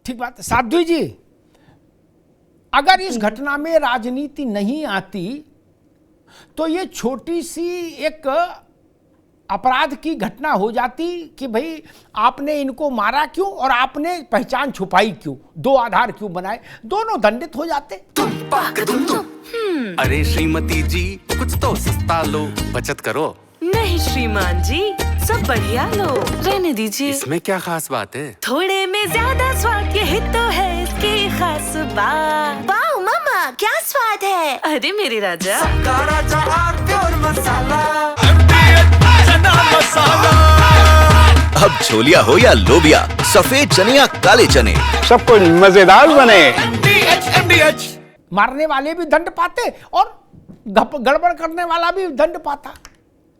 ठीक बात। साध्वी जी, अगर इस घटना में राजनीति नहीं आती तो ये छोटी सी एक अपराध की घटना हो जाती कि भाई आपने इनको मारा क्यों और आपने पहचान छुपाई क्यों, दो आधार क्यों बनाए, दोनों दंडित हो जाते। अरे श्रीमती जी, कुछ तो सस्ता लो, बचत करो। नहीं श्रीमान जी, सब बढ़िया लो, रहने दीजिए। इसमें क्या खास बात है? थोड़े में ज्यादा स्वाद, यही तो है इसकी खास बात। वाओ मामा, क्या स्वाद है। अरे मेरे राजा, सबका राजा आरती और मसाला। अब छोलिया हो या लोबिया, सफेद चने या काले चने, सबको मजेदार बने। मारने वाले भी दंड पाते और गड़बड़ करने वाला भी दंड पाता।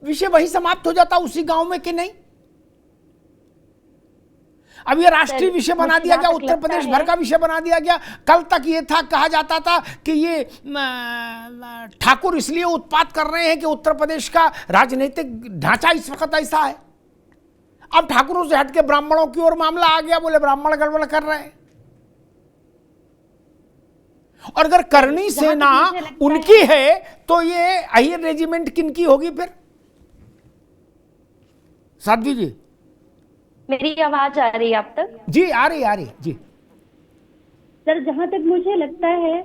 विषय वही समाप्त हो जाता उसी गांव में कि नहीं। अब ये राष्ट्रीय विषय बना दिया गया, उत्तर प्रदेश भर का विषय बना दिया गया। कल तक ये था, कहा जाता था कि ये ठाकुर इसलिए उत्पात कर रहे हैं कि उत्तर प्रदेश का राजनीतिक ढांचा इस वक्त ऐसा है। अब ठाकुरों से हटके ब्राह्मणों की ओर मामला आ गया, बोले ब्राह्मण गड़बड़ कर रहे हैं। और अगर करनी सेना उनकी है तो ये अहिर रेजिमेंट किनकी होगी फिर? साध्वी जी, मेरी आवाज आ रही है आप तक? जी आ रही जी। सर, जहाँ तक मुझे लगता है,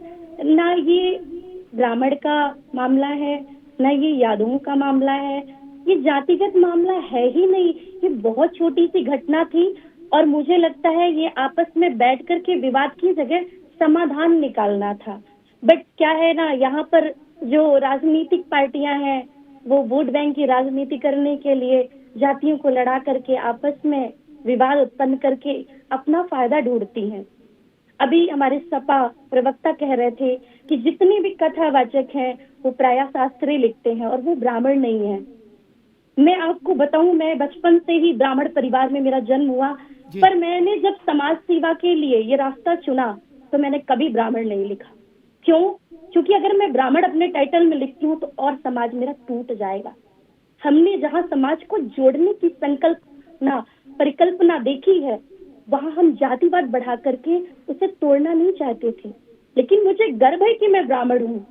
ना ये ब्राह्मण का मामला है, ना ये यादवों का मामला है, ये जातिगत मामला है ही नहीं। ये बहुत छोटी सी घटना थी और मुझे लगता है ये आपस में बैठ करके विवाद की जगह समाधान निकालना था। बट क्या है ना, यहाँ पर जो राजनीतिक पार्टियां हैं वो वोट बैंक की राजनीति करने के लिए जातियों को लड़ा करके आपस में विवाद उत्पन्न करके अपना फायदा ढूंढती हैं। अभी हमारे सपा प्रवक्ता कह रहे थे कि जितने भी कथावाचक हैं वो प्रायः शास्त्री लिखते हैं और वो ब्राह्मण नहीं है। मैं आपको बताऊं, मैं बचपन से ही ब्राह्मण परिवार में मेरा जन्म हुआ, पर मैंने जब समाज सेवा के लिए ये रास्ता चुना तो मैंने कभी ब्राह्मण नहीं लिखा। क्यों? क्योंकि अगर मैं ब्राह्मण अपने टाइटल में लिखती हूँ तो और समाज मेरा टूट जाएगा। हमने जहाँ समाज को जोड़ने की परिकल्पना देखी है, वहाँ हम जातिवाद बढ़ा करके उसे तोड़ना नहीं चाहते थे। लेकिन मुझे गर्व है कि मैं ब्राह्मण हूँ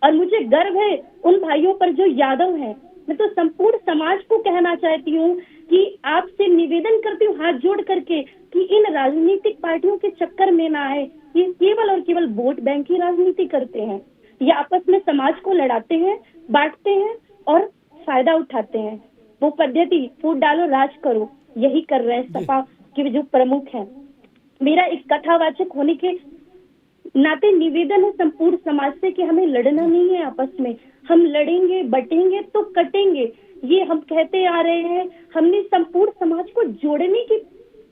और मुझे गर्व है उन भाइयों पर जो यादव हैं। मैं तो संपूर्ण समाज को कहना चाहती हूँ कि आपसे निवेदन करती हूँ हाथ जोड़ करके कि इन राजनीतिक पार्टियों के चक्कर में ना आए। ये केवल और केवल वोट बैंक की राजनीति करते हैं। ये आपस में समाज को लड़ाते हैं, बांटते हैं और फायदा उठाते हैं। वो पद्धति फूट डालो राज करो, यही कर रहे हैं सपा के जो प्रमुख हैं। मेरा एक कथावाचक होने के नाते निवेदन है संपूर्ण समाज से कि हमें लड़ना नहीं है आपस में। हम लड़ेंगे, बटेंगे तो कटेंगे, ये हम कहते आ रहे हैं। हमने संपूर्ण समाज को जोड़ने की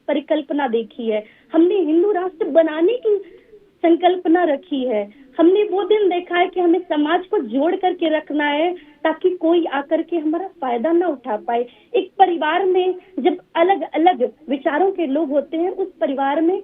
परिकल्पना देखी है, हमने हिंदू राष्ट्र बनाने की संकल्पना रखी है। हमने वो दिन देखा है कि हमें समाज को जोड़ करके रखना है ताकि कोई आकर के हमारा फायदा ना उठा पाए। एक परिवार में जब अलग अलग विचारों के लोग होते हैं, उस परिवार में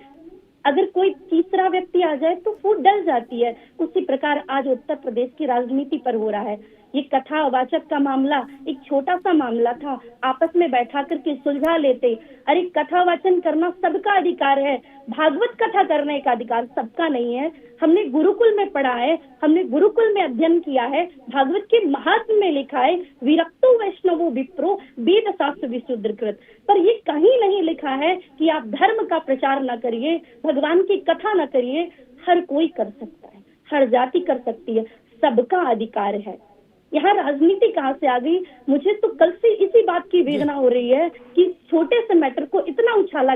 अगर कोई तीसरा व्यक्ति आ जाए तो फूट डल जाती है। उसी प्रकार आज उत्तर प्रदेश की राजनीति पर हो रहा है। ये कथावाचक का मामला एक छोटा सा मामला था, आपस में बैठा करके सुलझा लेते। अरे कथावाचन करना सबका अधिकार है, भागवत कथा करने का अधिकार सबका नहीं है। हमने गुरुकुल में पढ़ा है, हमने गुरुकुल में अध्ययन किया है, भागवत के महात्म्य में लिखा है विरक्तो वैष्णवो विप्रो वेद शास्त्र विशुद्धकृत। पर ये कहीं नहीं लिखा है कि आप धर्म का प्रचार न करिए, भगवान की कथा न करिए। हर कोई कर सकता है, हर जाति कर सकती है, सबका अधिकार है। यहाँ राजनीति कहाँ से आ गई? मुझे तो कल से इसी बात की वेदना हो रही है कि छोटे से मैटर को इतना उछाला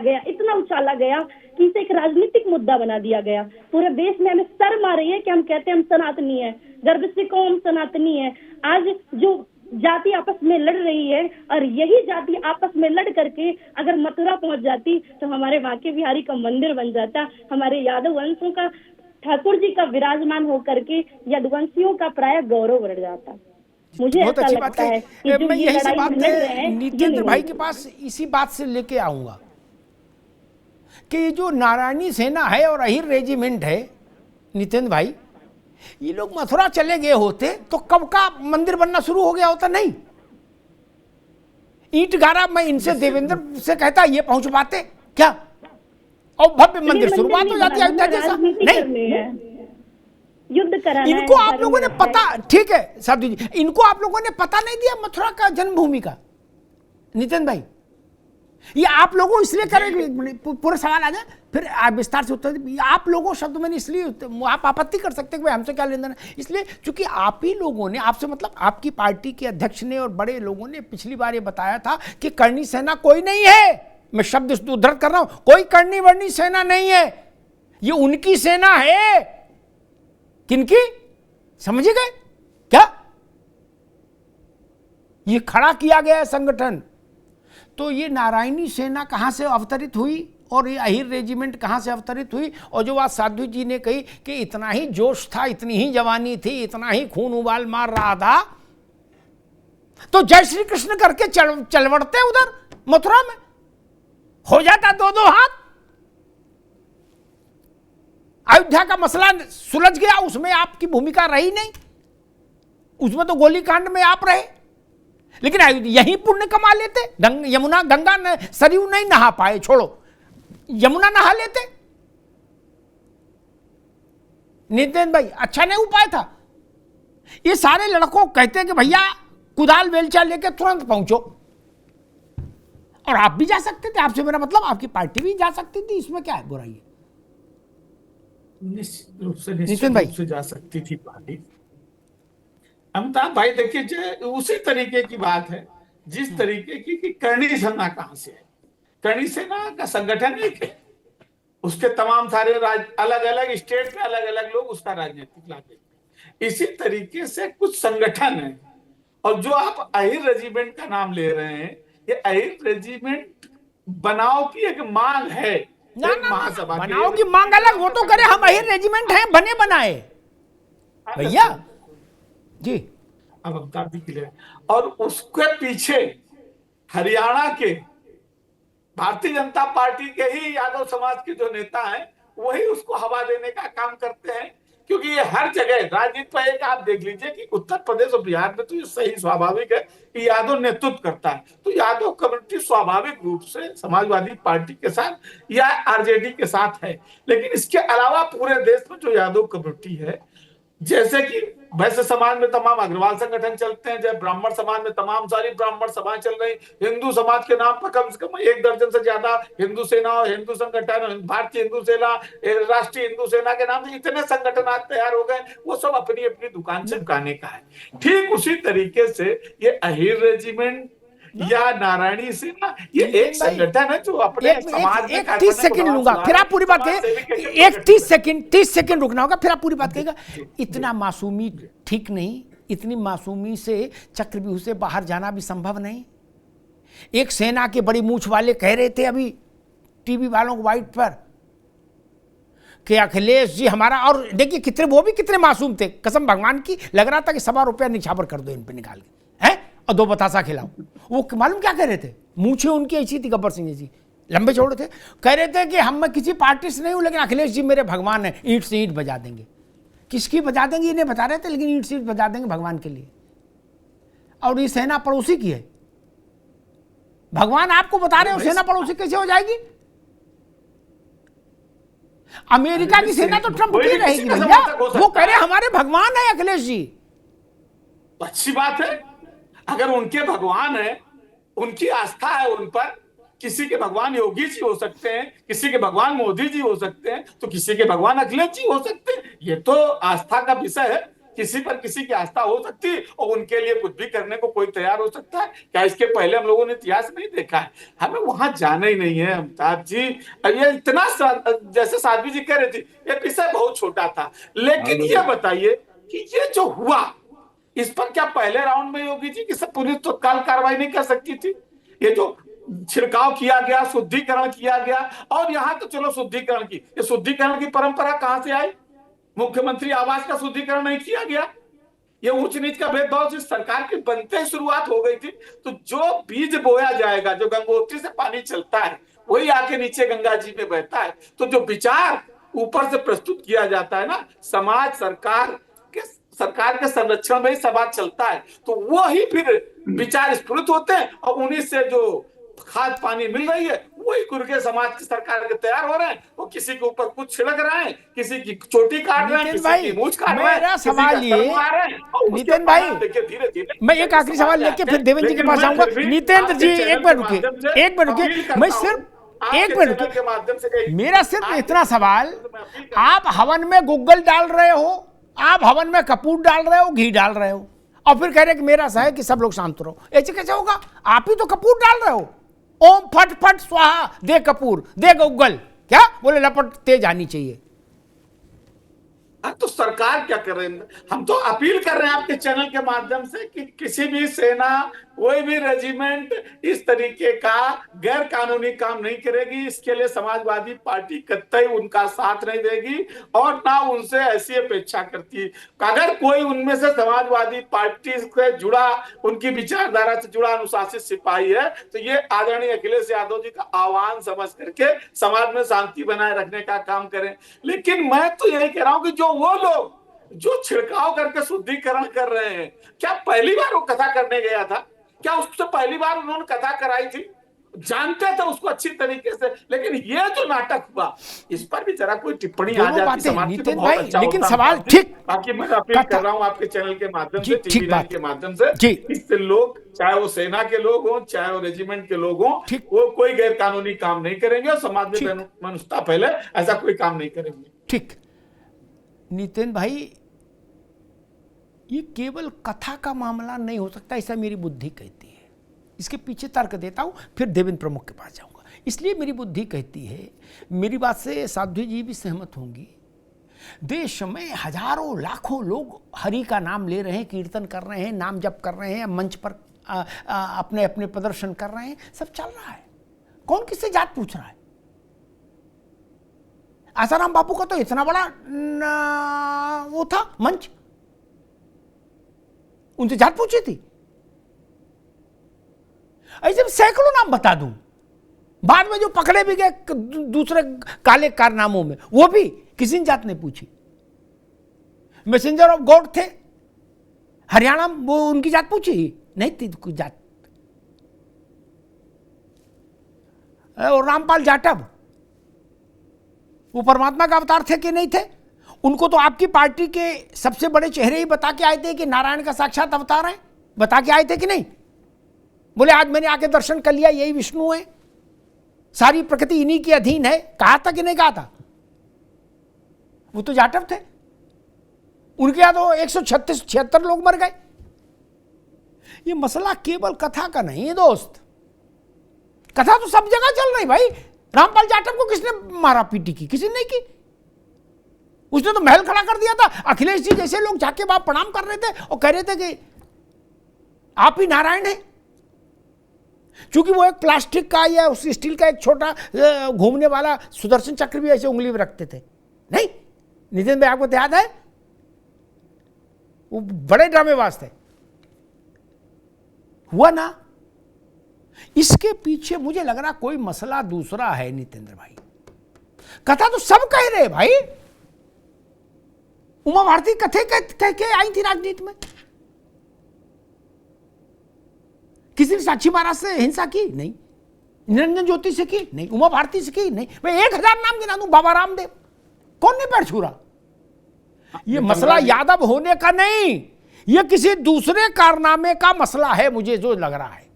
गया कि इसे एक राजनीतिक मुद्दा बना दिया गया। पूरे देश में हमें शर्म आ रही है कि हम कहते हैं हम सनातनी है, गर्व से कहो हम सनातनी है। आज जो जाति आपस में लड़ रही है और यही जाति आपस में लड़ करके अगर मथुरा पहुंच जाती तो हमारे बांके बिहारी का मंदिर बन जाता, हमारे यादव वंशों का ठाकुर जी का विराजमान होकर के यदुवंशियों का प्राय गौरव बढ़ जाता। मुझे बहुत अच्छी बात है। मैं यही से बात नितेंद्र भाई के पास इसी बात से लेके आऊंगा कि ये जो नारायणी सेना है और अहिर रेजिमेंट है, नितेंद्र भाई, ये लोग मथुरा चले गए होते तो कब का मंदिर बनना शुरू हो गया होता। नहीं, ईंट गारा मैं इनसे देवेंद्र से कहता ये पहुंच पाते क्या? और भव्य ये मंदिर शुरुआत हो जाती है अयोध्या बनाना, जैसा। राजनीति नहीं, करनी है, युद्ध कराना है, इनको आप लोगों ने धर्म है। पता, ठीक है साधु जी, इनको आप लोगों ने पता नहीं दिया मथुरा का जन्मभूमि का, नितिन भाई? ये आप लोगों इसलिए करेंगे, पूरा सवाल आ जाए फिर आप विस्तार से उत्तर दें। आप लोगों शब्द मैंने इसलिए, आप आपत्ति कर सकते हैं कि भाई हमसे क्या लेना देना, इसलिए क्योंकि आप ही लोगों ने, आपसे मतलब आपकी पार्टी के अध्यक्ष ने और बड़े लोगों ने पिछली बार ये बताया था कि करनी सेना कोई नहीं है। मैं शब्द उद्धृत कर रहा हूं, कोई करनी वर्णी सेना नहीं है, ये उनकी सेना है। किनकी? समझ गए क्या? ये खड़ा किया गया है संगठन। तो ये नारायणी सेना कहां से अवतरित हुई और ये अहिर रेजिमेंट कहां से अवतरित हुई? और जो बात साधु जी ने कही कि इतना ही जोश था, इतनी ही जवानी थी, इतना ही खून उबाल मार रहा था, तो जय श्री कृष्ण करके चलवड़ते उधर मथुरा में, हो जाता दो दो हाथ। अयोध्या का मसला सुलझ गया, उसमें आपकी भूमिका रही नहीं, उसमें तो गोलीकांड में आप रहे। लेकिन यही पुण्य कमा लेते, यमुना गंगा सरयू नहीं नहा पाए, छोड़ो, यमुना नहा लेते। नितिन भाई अच्छा नहीं उपाय था? ये सारे लड़कों कहते हैं कि भैया कुदाल बेलचा लेके तुरंत पहुंचो, और आप भी जा सकते थे, आपसे मेरा मतलब आपकी पार्टी भी जा सकती थी, इसमें क्या है बुराई है? निश्चित रूप नितिन भाई। से जा सकती थी पार्टी। अमिताभ भाई देखिए, जो उसी तरीके की बात है जिस तरीके की करनी सेना कहां से है। करनी सेना का संगठन एक है, उसके तमाम सारे अलग अलग स्टेट में अलग अलग लोग उसका राजनीतिक लाभ देते हैं। इसी तरीके से कुछ संगठन है, और जो आप अहिर रेजिमेंट का नाम ले रहे हैं, ये अहिर रेजिमेंट बनाओ की एक मांग है। ना, एक महासभा बनाओ की मांग अलग, वो तो करे हम अहिर रेजिमेंट हैं, बने बनाए भैया जी। अब अमिताभ जी के लिए, और उसके पीछे हरियाणा के भारतीय जनता पार्टी के ही यादव समाज के जो नेता हैं, वही उसको हवा देने का काम करते हैं। क्योंकि ये हर जगह राजनीति पर एक आप देख लीजिए कि उत्तर प्रदेश और बिहार में तो ये सही स्वाभाविक है कि यादव नेतृत्व करता है, तो यादव कम्युनिटी स्वाभाविक रूप से समाजवादी पार्टी के साथ या आरजेडी के साथ है। लेकिन इसके अलावा पूरे देश में जो यादव कम्युनिटी है, जैसे कि वैश्य समाज में तमाम अग्रवाल संगठन चलते हैं, जैसे ब्राह्मण समाज में तमाम सारी ब्राह्मण सभाएं चल रही, हिंदू समाज के नाम पर कम से कम 1 दर्जन से ज्यादा हिंदू सेना, हिंदू संगठन, भारतीय हिंदू सेना, राष्ट्रीय हिंदू सेना के नाम से इतने संगठन आज तैयार हो गए, वो सब अपनी अपनी दुकान चिपकाने का है। ठीक उसी तरीके से ये अहिर रेजिमेंट या नारायणी सेना, ये एक संगठन है जो अपने समाज में 30 सेकंड लूंगा, फिर आप पूरी बात कहेंगे। 30 सेकंड रुकना होगा, फिर आप पूरी बात कहेगा। इतना मासूमी ठीक नहीं, इतनी मासूमी से चक्रव्यूह से बाहर जाना भी संभव नहीं। एक सेना के बड़ी मूछ वाले कह रहे थे अभी टीवी वालों को वाइट पर कि अखिलेश जी हमारा, और देखिए कितने, वो भी कितने मासूम थे, कसम भगवान की लग रहा था कि 1.25 रुपया निछावर कर दो इन पे निकाल के, हैं, और 2 बतासा खिलाओ। वो मालूम क्या कह रहे थे? मूछे उनकी ऐसी थी गब्बर सिंह जी, लंबे चौड़े थे, कह रहे थे कि हम मैं किसी पार्टी से नहीं हूं, लेकिन अखिलेश जी मेरे भगवान है, ईंट से ईंट बजा देंगे। किसकी बजा देंगे ये नहीं बता रहे थे, लेकिन ईंट से ईंट बजा देंगे भगवान के लिए। और ये सेना पड़ोसी की है, भगवान आपको बता रहे हो, सेना पड़ोसी कैसे हो जाएगी? अमेरिका की सेना तो ट्रंप की रहेगी भैया, वो कह रहे हमारे भगवान है अखिलेश जी। अच्छी बात है, अगर उनके भगवान है, उनकी आस्था है उन पर, किसी के भगवान योगी जी हो सकते हैं, किसी के भगवान मोदी जी हो सकते हैं, तो किसी के भगवान अखिलेश जी हो सकते हैं। ये तो आस्था का विषय है, किसी पर किसी की आस्था हो सकती है, और उनके लिए कुछ भी करने को कोई तैयार हो सकता है। क्या इसके पहले हम लोगों ने इतिहास नहीं देखा है? हमें वहां जाना ही नहीं है अमिताभ जी। ये इतना जैसे साध्वी जी कह रही थी, ये विषय बहुत छोटा था, लेकिन ये बताइए कि ये जो हुआ, इस पर क्या पहले राउंड में योगी जी की पुलिस तत्काल कार्रवाई नहीं कर सकती थी? ये जो छिड़काव किया गया, शुद्धिकरण किया गया, और यहाँ तो चलो शुद्धिकरण की, ये शुद्धिकरण की परंपरा कहां से आई? मुख्यमंत्री आवास का शुद्धिकरण नहीं किया गया। ये ऊंच नीच का भेदभाव जिस सरकार की बनते ही शुरुआत हो गई थी। तो जो बीज बोया जाएगा, जो गंगोत्री से पानी चलता है, वही आके नीचे गंगा जी में बहता है। तो जो विचार ऊपर से प्रस्तुत किया जाता है ना, समाज सरकार के संरक्षण में ही समाज चलता है, तो वो ही फिर विचार स्फुरित होते हैं, और उन्हीं से जो खाद पानी मिल रही है, वही गुर्गे समाज की सरकार के तैयार हो रहे हैं। वो किसी के ऊपर कुछ छिड़क रहे हैं, किसी की चोटी काट रहे हैं, नितिन किसी भाई, की मूंछ काट रहे हैं, मेरा किसी सवाल का ये, सर मार रहे हैं, और उसके नितिन भाई, बाद देखिए धीरे-धीरे मैं एक आखिरी सवाल लेके फिर देवेंद्र जी के पास जाऊंगा। नितेंद्र जी एक मिनट रुकिए, मैं सिर्फ एक मिनट के माध्यम से मेरा सिर्फ इतना सवाल, आप हवन में गुग्गल डाल रहे हो, आप हवन में कपूर डाल रहे हो, घी डाल रहे हो, और फिर कह रहे कि मेरा सा है कि सब लोग शांत रहो। ऐसे कैसे होगा? आप ही तो कपूर डाल रहे हो। ओम फट फट स्वाहा, दे कपूर दे गुग्गल, क्या बोले लपट तेज आनी चाहिए। तो सरकार क्या कर रही है? हम तो अपील कर रहे हैं आपके चैनल के माध्यम से कि किसी भी सेना, कोई भी रेजिमेंट इस तरीके का गैर कानूनी काम नहीं करेगी। इसके लिए समाजवादी पार्टी कतई उनका साथ नहीं देगी और ना उनसे ऐसी अपेक्षा करती है। अगर कोई उनमें से समाजवादी पार्टी से जुड़ा, उनकी विचारधारा से जुड़ा अनुशासित सिपाही है, तो ये आदरणीय अखिलेश यादव जी का आह्वान समझ करके समाज में शांति बनाए रखने का काम करें। लेकिन मैं तो यही कह रहा हूं कि जो वो लोग जो छिड़काव करके शुद्धिकरण कर रहे हैं, क्या पहली बार वो कथा करने गया था? क्या उससे पहली बार उन्होंने कथा कराई थी? जानते थे उसको अच्छी तरीके से, लेकिन ये जो नाटक हुआ, इस पर भी जरा कोई टिप्पणी आ जाती समाज की तो बहुत अच्छा लेकिन होता। सवाल ठीक, बाकी मैं अपील कर रहा हूं आपके चैनल के माध्यम से, टीवी नाइन के माध्यम से, इससे लोग, चाहे वो सेना के लोग हों, चाहे वो रेजिमेंट के लोग हों, वो कोई गैर कानूनी काम नहीं करेंगे और समाज में मनुष्यता फैले ऐसा कोई काम नहीं करेंगे। ठीक नितिन भाई, ये केवल कथा का मामला नहीं हो सकता, ऐसा मेरी बुद्धि कहती है। इसके पीछे तर्क देता हूं, फिर देवेंद्र प्रमुख के पास जाऊंगा। इसलिए मेरी बुद्धि कहती है, मेरी बात से साध्वी जी भी सहमत होंगी, देश में हजारों लाखों लोग हरि का नाम ले रहे हैं, कीर्तन कर रहे हैं, नाम जप कर रहे हैं, मंच पर अपने अपने प्रदर्शन कर रहे हैं, सब चल रहा है। कौन किससे जात पूछ रहा है? आसाराम बापू का तो इतना बड़ा वो था मंच, उनसे जात पूछी थी। ऐसे सैकड़ों नाम बता दूं, बाद में जो पकड़े भी गए दूसरे काले कारनामों में, वो भी किसी ने जात नहीं पूछी। मैसेंजर ऑफ गॉड थे हरियाणा, वो उनकी जात पूछी नहीं थी कोई जात। और रामपाल जाटव, वो परमात्मा का अवतार थे कि नहीं थे? उनको तो आपकी पार्टी के सबसे बड़े चेहरे ही बता के आए थे कि नारायण का साक्षात अवतार है, बता के आए थे कि नहीं? बोले आज मैंने आके दर्शन कर लिया, यही विष्णु है, सारी प्रकृति इन्हीं के अधीन है, कहा था कि नहीं कहा था? वो तो जाटव थे, उनके यहां तो 176 लोग मर गए। ये मसला केवल कथा का नहीं है दोस्त, कथा तो सब जगह चल रही भाई। रामपाल जाटव को किसने मारा पीटी की? किसी ने नहीं की। उसने तो महल खड़ा कर दिया था। अखिलेश जी जैसे लोग जाके वहां प्रणाम कर रहे थे और कह रहे थे कि आप ही नारायण हैं। क्योंकि वो एक प्लास्टिक का या उस स्टील का एक छोटा घूमने वाला सुदर्शन चक्र भी ऐसे उंगली में रखते थे। नहीं नितिन भाई, आपको याद है? वो बड़े ड्रामेबाज थे। हुआ ना? इसके पीछे मुझे लग रहा कोई मसला दूसरा है नितेंद्र भाई। कथा तो सब कह रहे भाई। उमा भारती कथे कह के आई थी राजनीति में। किसी ने साक्षी महाराज से हिंसा की? नहीं। निरंजन ज्योति से की? नहीं। उमा भारती से की? नहीं। मैं 1000 नाम गिना दूं, बाबा रामदेव, कौन ने पैर छू रहा? ये मसला यादव होने का नहीं, ये किसी दूसरे कारनामे का मसला है, मुझे जो लग रहा है।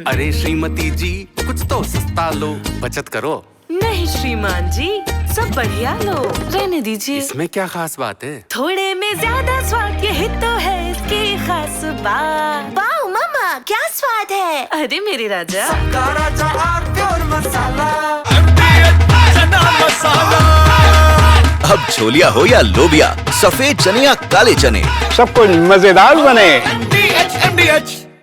अरे श्रीमती जी, कुछ तो सस्ता लो, बचत करो। नहीं श्रीमान जी, सब बढ़िया लो, रहने दीजिए। इसमें क्या खास बात है? थोड़े में ज्यादा स्वाद, यही तो है इसकी खास बात। वाह मामा, क्या स्वाद है। अरे मेरे राजा, अब छोलिया हो या लोबिया, सफेद चने या काले चने, सब कुछ मजेदार बने। MDH